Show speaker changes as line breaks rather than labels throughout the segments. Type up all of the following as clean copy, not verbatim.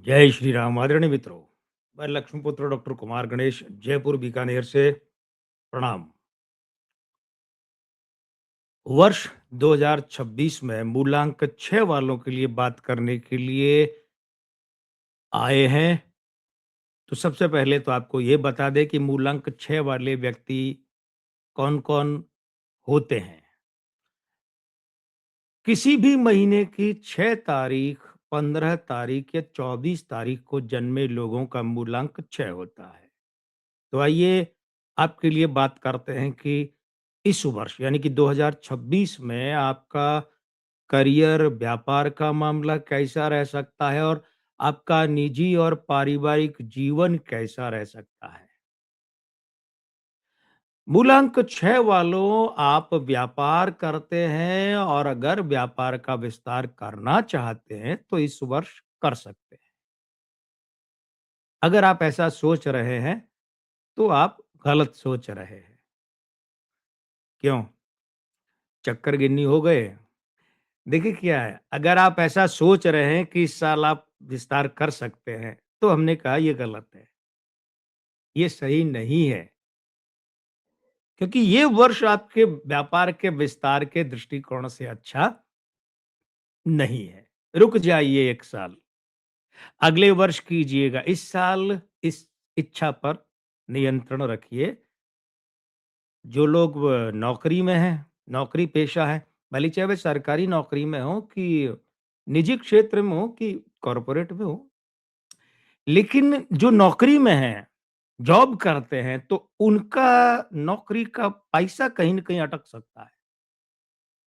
जय श्री राम आदरणीय मित्रों। मैं लक्ष्मीपुत्र डॉक्टर कुमार गणेश जयपुर बीकानेर से प्रणाम। वर्ष 2026 में मूलांक 6 वालों के लिए बात करने के लिए आए हैं। तो सबसे पहले तो आपको ये बता दें कि मूलांक 6 वाले व्यक्ति कौन-कौन होते हैं। किसी भी महीने की 6 तारीख, 15 तारीख या 24 तारीख को जन्मे लोगों का मूलांक 6 होता है। तो आइए आपके लिए बात करते हैं कि इस वर्ष यानी कि 2026 में आपका करियर, व्यापार का मामला कैसा रह सकता है और आपका निजी और पारिवारिक जीवन कैसा रह सकता है। मूलांक 6 वालों, आप व्यापार करते हैं और अगर व्यापार का विस्तार करना चाहते हैं तो इस वर्ष कर सकते हैं। अगर आप ऐसा सोच रहे हैं तो आप गलत सोच रहे हैं। क्यों? चक्कर गिन्नी हो गए? देखिए क्या है, अगर आप ऐसा सोच रहे हैं कि इस साल आप विस्तार कर सकते हैं, तो हमने कहा ये गलत है, ये सही नहीं है। क्योंकि ये वर्ष आपके व्यापार के विस्तार के दृष्टिकोण से अच्छा नहीं है। रुक जाइए 1 साल, अगले वर्ष कीजिएगा। इस साल इस इच्छा पर नियंत्रण रखिए। जो लोग नौकरी में हैं, नौकरी पेशा है, भले चाहे वे सरकारी नौकरी में हो कि निजी क्षेत्र में हो कि कॉर्पोरेट में हो, लेकिन जो नौकरी में हैं, जॉब करते हैं, तो उनका नौकरी का पैसा कहीं न कहीं अटक सकता है।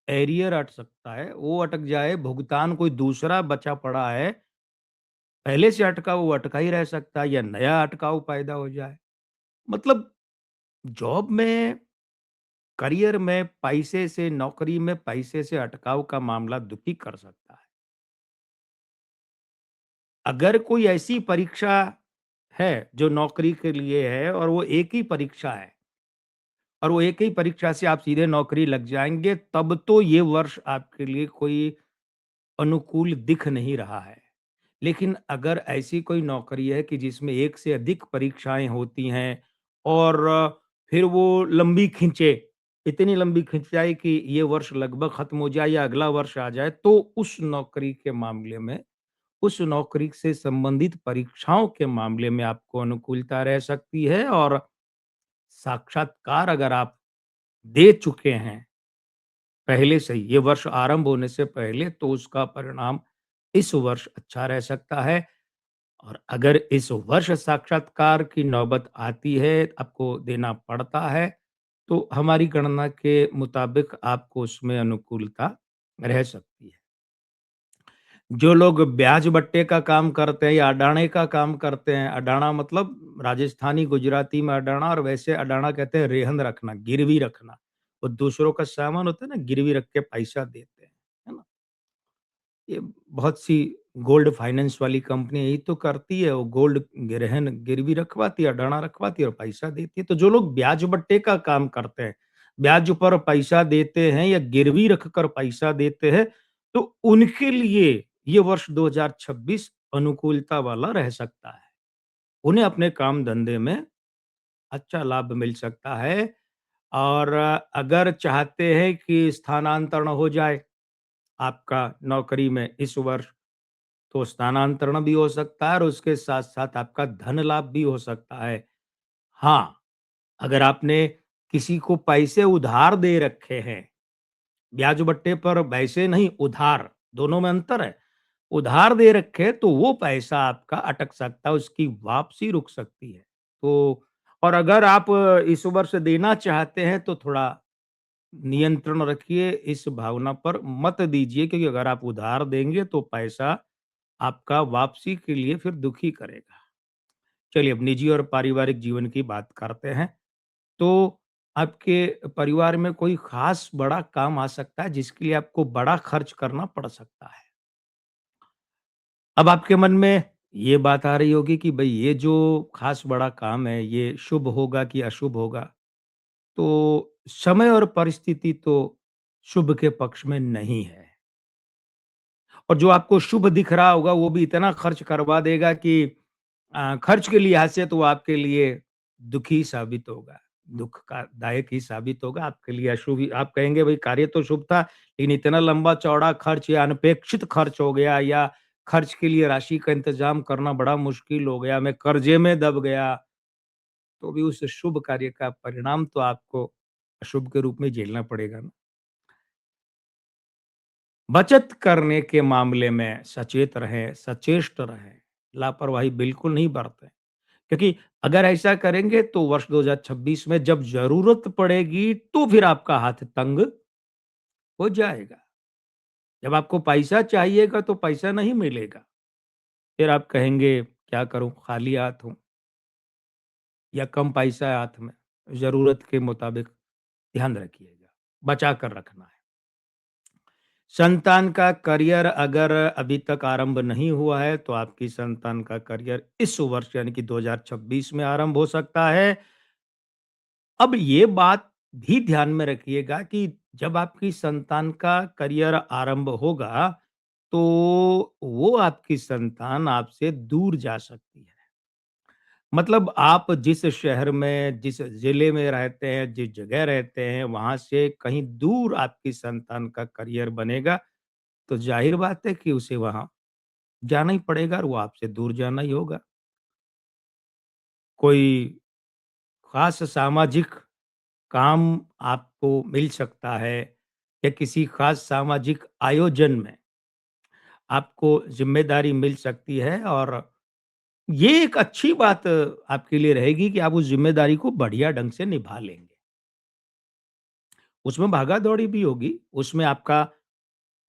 एरियर अट सकता है, वो अटक जाए, भुगतान कोई दूसरा बचा पड़ा है, पहले से अटका वो अटका ही रह सकता है या नया अटकाव पैदा हो जाए। मतलब जॉब में, करियर में पैसे से, नौकरी में पैसे से अटकाव का मामला दुखी कर सकता है। अगर कोई ऐसी परीक्षा है, जो नौकरी के लिए है और वो एक ही परीक्षा है और वो एक ही परीक्षा से आप सीधे नौकरी लग जाएँगे, तब तो ये वर्ष आपके लिए कोई अनुकूल दिख नहीं रहा है। लेकिन अगर ऐसी कोई नौकरी है कि जिसमें एक से अधिक परीक्षाएँ होती हैं और फिर वो लंबी खींचे, इतनी लंबी खिंच जाए कि ये वर्ष लगभग खत्म हो जाए या अगला वर्ष आ जाए, तो उस नौकरी के मामले में, उस नौकरी से संबंधित परीक्षाओं के मामले में आपको अनुकूलता रह सकती है और साक्षात्कार अगर आप दे चुके हैं पहले से ही, ये वर्ष आरंभ होने से पहले, तो उसका परिणाम इस वर्ष अच्छा रह सकता है। और अगर इस वर्ष साक्षात्कार की नौबत आती है, आपको देना पड़ता है, तो हमारी गणना के मुताबिक आपको उसमें अनुकूलता रह सकती है। जो लोग ब्याज बट्टे का काम करते हैं या अडाणे का काम करते हैं, अडाणा मतलब राजस्थानी, गुजराती में अडाणा और वैसे अडाणा कहते हैं रेहन रखना, गिरवी रखना। वो दूसरों का सामान होता है ना, गिरवी रख के पैसा देते हैं, है ना? ये बहुत सी गोल्ड फाइनेंस वाली कंपनी यही तो करती है, वो गोल्ड गिरहन गिरवी रखवाती है, अडाणा रखवाती है और पैसा देती है। तो जो लोग ब्याज बट्टे का काम करते हैं, ब्याज पर पैसा देते हैं या गिरवी रखकर पैसा देते हैं, तो उनके लिए ये वर्ष 2026 अनुकूलता वाला रह सकता है। उन्हें अपने काम धंधे में अच्छा लाभ मिल सकता है और अगर चाहते हैं कि स्थानांतरण हो जाए आपका नौकरी में इस वर्ष, तो स्थानांतरण भी हो सकता है और उसके साथ-साथ आपका धन लाभ भी हो सकता है। हाँ, अगर आपने किसी को पैसे उधार दे रखे हैं, ब्याज बट्टे पर वैसे नहीं, उधार, दोनों में अंतर है। उधार दे रखे तो वो पैसा आपका अटक सकता है, उसकी वापसी रुक सकती है। तो और अगर आप इस वर्ष देना चाहते हैं तो थोड़ा नियंत्रण रखिए, इस भावना पर मत दीजिए क्योंकि अगर आप उधार देंगे तो पैसा आपका वापसी के लिए फिर दुखी करेगा। चलिए अब निजी और पारिवारिक जीवन की बात करते हैं। तो आपके परिवार में कोई ख़ास बड़ा काम आ सकता है जिसके लिए आपको बड़ा खर्च करना पड़ सकता है। अब आपके मन में ये बात आ रही होगी कि भई ये जो ख़ास बड़ा काम है, ये शुभ होगा कि अशुभ होगा? तो समय और परिस्थिति तो शुभ के पक्ष में नहीं है। और जो आपको शुभ दिख रहा होगा वो भी इतना खर्च करवा देगा कि खर्च के लिहाज से तो वो आपके लिए दुखी साबित होगा, दुःख का दायक ही साबित होगा, आपके लिए अशुभ ही आप कहेंगे भई कार्य तो शुभ था, लेकिन इतना लंबा-चौड़ा खर्च या अनपेक्षित खर्च हो गया या खर्च के लिए राशि का इंतज़ाम करना बड़ा मुश्किल हो गया, मैं कर्ज़े में दब गया, तो भी उस शुभ कार्य का परिणाम तो आपको अशुभ के रूप में झेलना पड़ेगा ना। बचत करने के मामले में सचेत रहें, सचेष्ट रहें, लापरवाही बिल्कुल नहीं बरतें। क्योंकि अगर ऐसा करेंगे तो वर्ष 2026 में जब ज़रूरत पड़ेगी तो फिर आपका हाथ तंग हो जाएगा। जब आपको पैसा चाहिएगा तो पैसा नहीं मिलेगा। फिर आप कहेंगे क्या करूँ खाली हाथ हूँ या कम पैसा है हाथ में। ज़रूरत के मुताबिक ध्यान रखिएगा, बचा कर रखना है। संतान का करियर अगर अभी तक आरंभ नहीं हुआ है तो आपकी संतान का करियर इस वर्ष यानी कि 2026 में आरंभ हो सकता है। अब ये बात भी ध्यान में रखिएगा कि जब आपकी संतान का करियर आरंभ होगा, तो वो आपकी संतान आपसे दूर जा सकती है। मतलब आप जिस शहर में, जिस ज़िले में रहते हैं, जिस जगह रहते हैं, वहाँ से कहीं दूर आपकी संतान का करियर बनेगा, तो ज़ाहिर बात है कि उसे वहाँ जाना ही पड़ेगा और वो आपसे दूर जाना ही होगा। कोई ख़ास सामाजिक काम आपको मिल सकता है या किसी खास सामाजिक आयोजन में आपको ज़िम्मेदारी मिल सकती है और ये एक अच्छी बात आपके लिए रहेगी कि आप उस ज़िम्मेदारी को बढ़िया ढंग से निभा लेंगे। उसमें भागा-दौड़ी भी होगी, उसमें आपका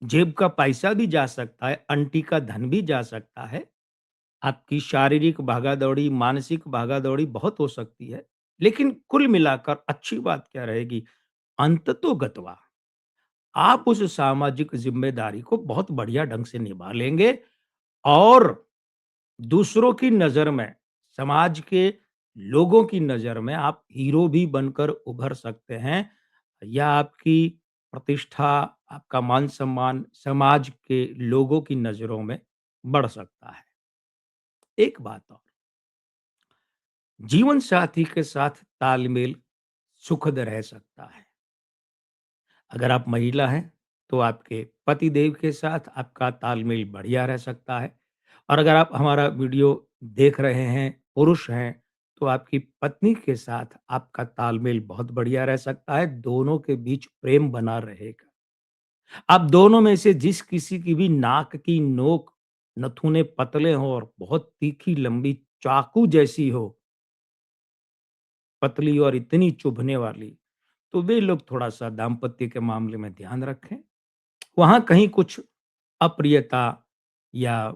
जेब का पैसा भी जा सकता है, अंटी का धन भी जा सकता है, आपकी शारीरिक भागा-दौड़ी, मानसिक भागा-दौड़ी बहुत हो सकती है। लेकिन कुल मिलाकर अच्छी बात क्या रहेगी, अंततोगत्वा आप उस सामाजिक ज़िम्मेदारी को बहुत बढ़िया ढंग से निभा लेंगे और दूसरों की नज़र में, समाज के लोगों की नज़र में आप हीरो भी बनकर उभर सकते हैं या आपकी प्रतिष्ठा, आपका मान-सम्मान समाज के लोगों की नज़रों में बढ़ सकता है। एक बात और, जीवन साथी के साथ तालमेल सुखद रह सकता है। अगर आप महिला हैं, तो आपके पतिदेव के साथ आपका तालमेल बढ़िया रह सकता है और अगर आप हमारा वीडियो देख रहे हैं, पुरुष हैं, तो आपकी पत्नी के साथ आपका तालमेल बहुत बढ़िया रह सकता है, दोनों के बीच प्रेम बना रहेगा। आप दोनों में से जिस किसी की भी नाक की नोक, नथुने पतले हों और बहुत तीखी लंबी चाकू जैसी हो, पतली और इतनी चुभने वाली, तो वे लोग थोड़ा-सा दाम्पत्य के मामले में ध्यान रखें। वहाँ कहीं कुछ अप्रियता या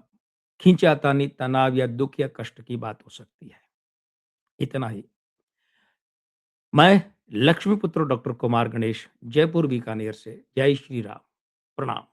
खींचातानी, तनाव या दुःख या कष्ट की बात हो सकती है। इतना ही। मैं लक्ष्मीपुत्र डॉक्टर कुमार गणेश, जयपुर बीकानेर से। जय श्री राम। प्रणाम।